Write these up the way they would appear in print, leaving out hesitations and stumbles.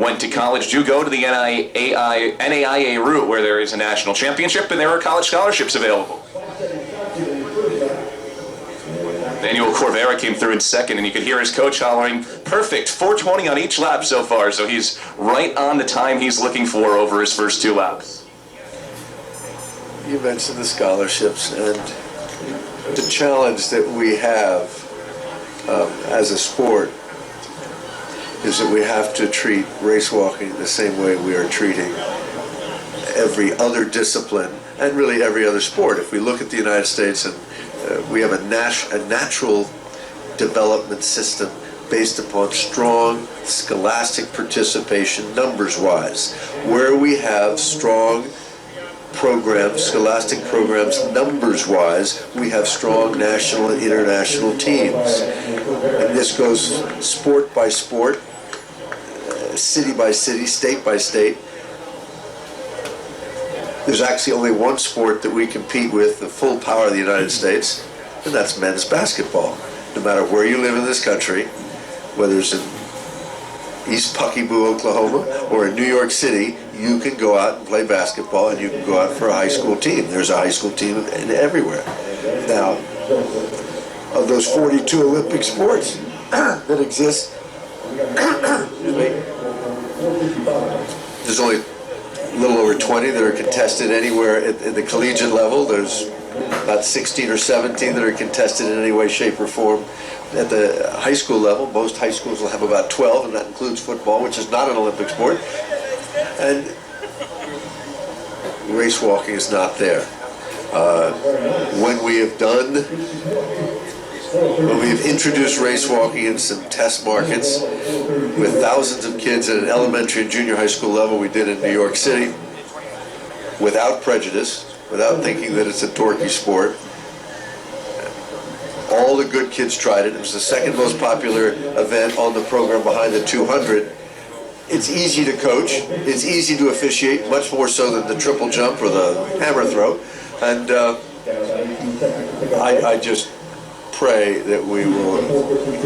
went to college do go to the NAIA route, where there is a national championship and there are college scholarships available. Daniel Corvera came through in second, and you could hear his coach hollering, perfect, 4:20 on each lap so far, so he's right on the time he's looking for over his first 2 laps. You mentioned the scholarships, and the challenge that we have as a sport is that we have to treat race walking the same way we are treating every other discipline and really every other sport. If we look at the United States, and we have a natural development system based upon strong scholastic participation numbers-wise. Where we have strong programs, scholastic programs numbers-wise, we have strong national and international teams. And this goes sport by sport, city by city, state by state. There's actually only one sport that we compete with the full power of the United States, and that's men's basketball. No matter where you live in this country, whether it's in East Puckyboo, Oklahoma, or in New York City, you can go out and play basketball, and you can go out for a high school team. There's a high school team everywhere. Now, of those 42 Olympic sports that exist, there's only a little over 20 that are contested anywhere at the collegiate level. There's about 16 or 17 that are contested in any way, shape, or form. At the high school level, most high schools will have about 12, and that includes football, which is not an Olympic sport. And race walking is not there. When we have introduced race walking in some test markets with thousands of kids at an elementary and junior high school level, we did in New York City, without prejudice, without thinking that it's a dorky sport. All the good kids tried it. It was the second most popular event on the program behind the 200. It's easy to coach. It's easy to officiate, much more so than the triple jump or the hammer throw. And I just pray that we will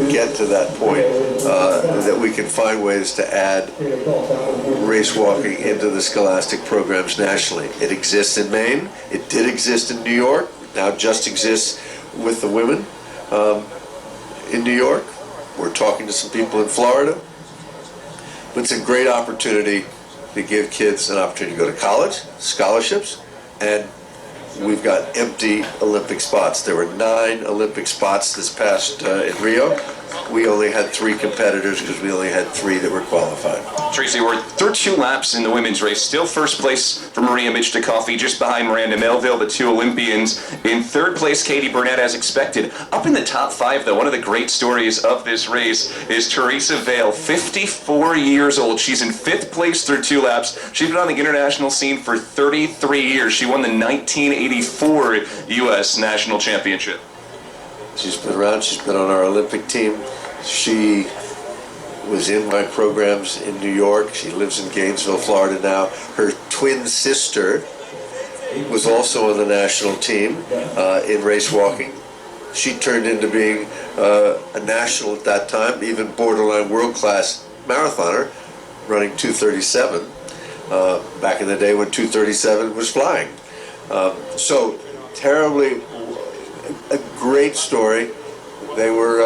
get to that point, that we can find ways to add race walking into the scholastic programs nationally. It exists in Maine. It did exist in New York. It now just exists with the women in New York. We're talking to some people in Florida. But it's a great opportunity to give kids an opportunity to go to college, scholarships, and we've got empty Olympic spots. There were 9 Olympic spots this past in Rio. We only had 3 competitors because we only had 3 that were qualified. Tracy, we're through 2 laps in the women's race. Still first place for Maria Michta-Coffey, just behind Miranda Melville, the 2 Olympians. In 3rd place, Katie Burnett, as expected. Up in the top 5, though, one of the great stories of this race is Teresa Vale, 54 years old. She's in 5th place through 2 laps. She's been on the international scene for 33 years. She won the 1984 U.S. National Championship. She's been around. She's been on our Olympic team. She was in my programs in New York. She lives in Gainesville, Florida now. Her twin sister was also on the national team in race walking. She turned into being a national at that time, even borderline world-class marathoner, running 2:37 back in the day when 2:37 was flying. So terribly, a great story. They were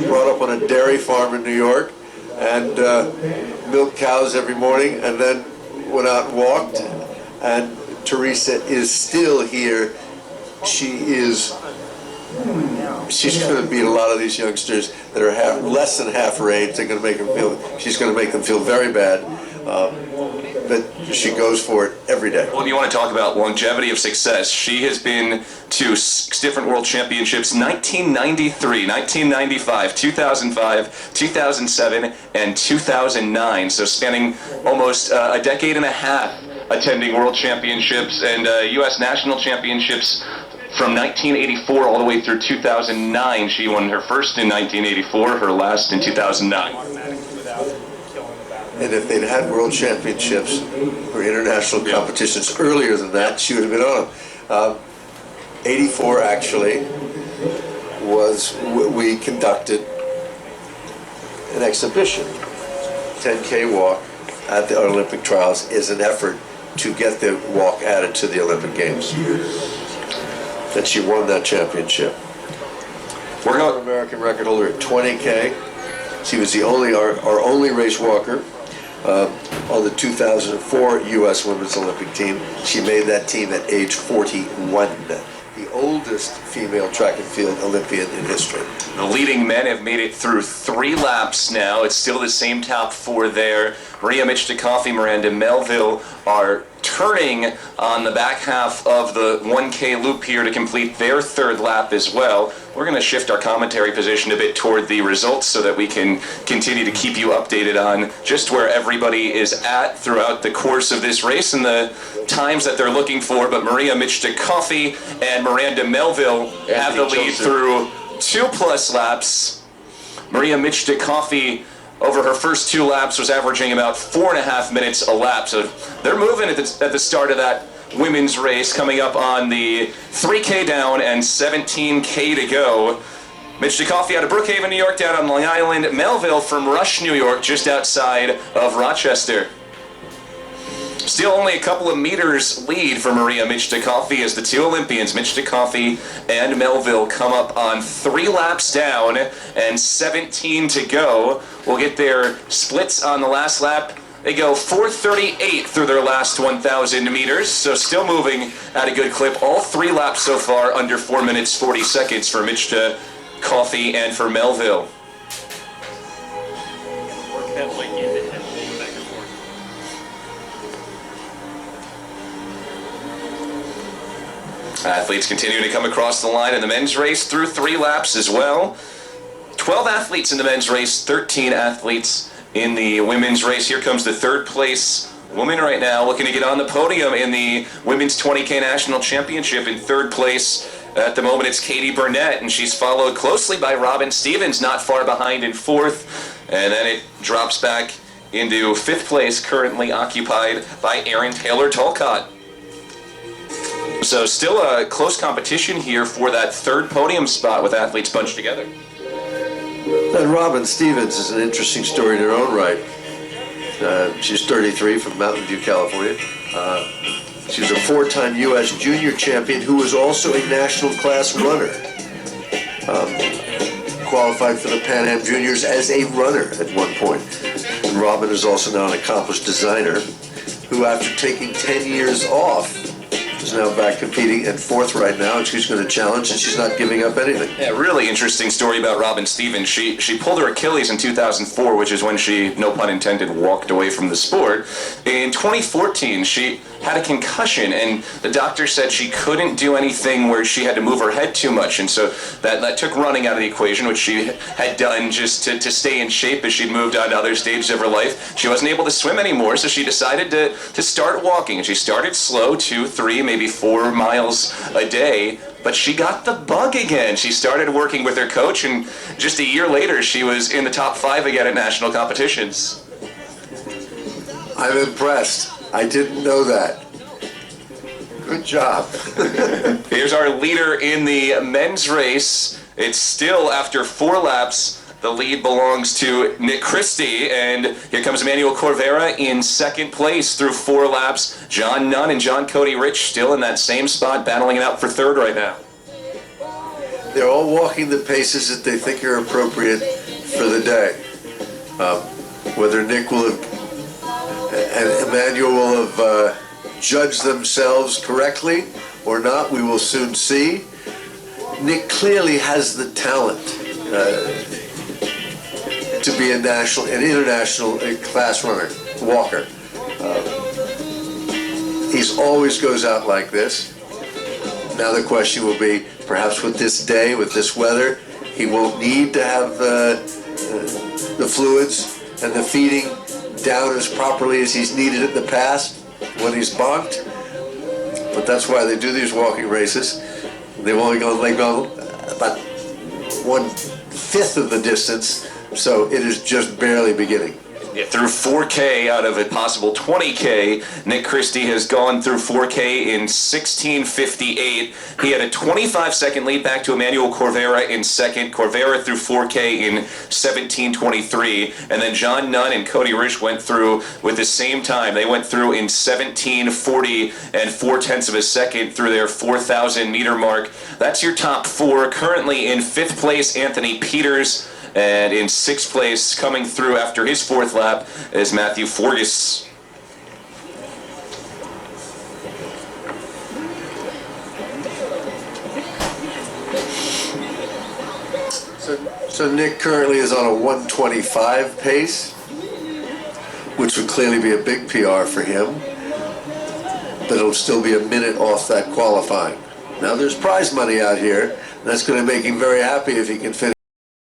brought up on a dairy farm in New York and milked cows every morning, and then went out and walked. And Teresa is still here. She's going to beat a lot of these youngsters that are less than half her age. They're going to make them feel. She's going to make them feel very bad. But she goes for it every day. Well, you want to talk about longevity of success. She has been to 6 different world championships: 1993, 1995, 2005, 2007, and 2009. So spanning almost a decade and a half attending world championships and U.S. national championships from 1984 all the way through 2009. She won her first in 1984, her last in 2009. And if they'd had world championships or international competitions earlier than that, she would have been on them. 84 actually we conducted an exhibition 10K walk at the Olympic trials is an effort to get the walk added to the Olympic Games. And she won that championship. We're going. American record holder at 20K. She was the our only race walker on the 2004 U.S. Women's Olympic team. She made that team at age 41. The oldest female track and field Olympian in history. The leading men have made it through 3 laps now. It's still the same top 4 there. Maria Michtakoff, Miranda Melville are turning on the back half of the 1K loop here to complete their 3rd lap as well. We're going to shift our commentary position a bit toward the results so that we can continue to keep you updated on just where everybody is at throughout the course of this race and the times that they're looking for. But Maria Michtakoff and Miranda Melville have the lead through 2+ laps. Maria Michtakoff, over her first 2 laps, was averaging about 4.5 minutes a lap. So they're moving at the start of that women's race, coming up on the 3K down and 17K to go. Michtakoff out of Brookhaven, New York, down on Long Island. Melville from Rush, New York, just outside of Rochester. Still only a couple of meters lead for Maria Michtakoff as the 2 Olympians, Michtakoff and Melville, come up on 3 laps down and 17 to go. We'll get their splits on the last lap. They go 4:38 through their last 1,000 meters, so still moving at a good clip. All 3 laps so far under 4 minutes 40 seconds for Michtakoff and for Melville. Athletes continuing to come across the line in the men's race through 3 laps as well. 12 athletes in the men's race, 13 athletes in the women's race. Here comes the 3rd place woman right now, looking to get on the podium in the Women's 20K National Championship. In 3rd place at the moment, it's Katie Burnett, and she's followed closely by Robin Stevens, not far behind in 4th. And then it drops back into 5th place, currently occupied by Erin Taylor Talcott. So still a close competition here for that 3rd podium spot with athletes bunched together. And Robin Stevens is an interesting story in her own right. She's 33 from Mountain View, California. She was a 4-time U.S. junior champion who was also a national class runner. Qualified for the Pan Am Juniors as a runner at one point. And Robin is also now an accomplished designer who, after taking 10 years off, is now back competing in 4th right now, and she's going to challenge, and she's not giving up anything. Yeah, really interesting story about Robin Stevens. She pulled her Achilles in 2004, which is when she, no pun intended, walked away from the sport. In 2014, she had a concussion, and the doctor said she couldn't do anything where she had to move her head too much, and so that took running out of the equation, which she had done just to stay in shape as she'd moved on to other stages of her life. She wasn't able to swim anymore, so she decided to start walking, and she started slow, 2, 3, maybe 4 miles a day, but she got the bug again. She started working with her coach, and just a year later, she was in the top 5 again at national competitions. I'm impressed. I didn't know that. Good job. Here's our leader in the men's race. It's still, after 4 laps, the lead belongs to Nick Christie, and here comes Emmanuel Corvera in 2nd place through 4 laps. John Nunn and John Cody Rich still in that same spot, battling it out for 3rd right now. They're all walking the paces that they think are appropriate for the day. Whether Nick will have and Emmanuel will have judged themselves correctly or not, we will soon see. Nick clearly has the talent to be an international class runner, walker. He always goes out like this. Now the question will be, perhaps with this day, with this weather, he won't need to have the fluids and the feeding down as properly as he's needed in the past when he's bonked. But that's why they do these walking races. They've only gone about 1/5 of the distance, so it is just barely beginning. Yeah, through 4K out of a possible 20K. Nick Christie has gone through 4K in 16:58. He had a 25-second lead back to Emmanuel Corvera in second. Corvera through 4K in 17:23. And then John Nunn and Cody Risch went through with the same time. They went through in 17:40 and 4/10 of a second through their 4,000 meter mark. That's your top four. Currently in fifth place, Anthony Peters. And in sixth place, coming through after his fourth lap, is Matthew Forgas. So Nick currently is on a 125 pace, which would clearly be a big PR for him. But it'll still be a minute off that qualifying. Now there's prize money out here. That's going to make him very happy if he can finish.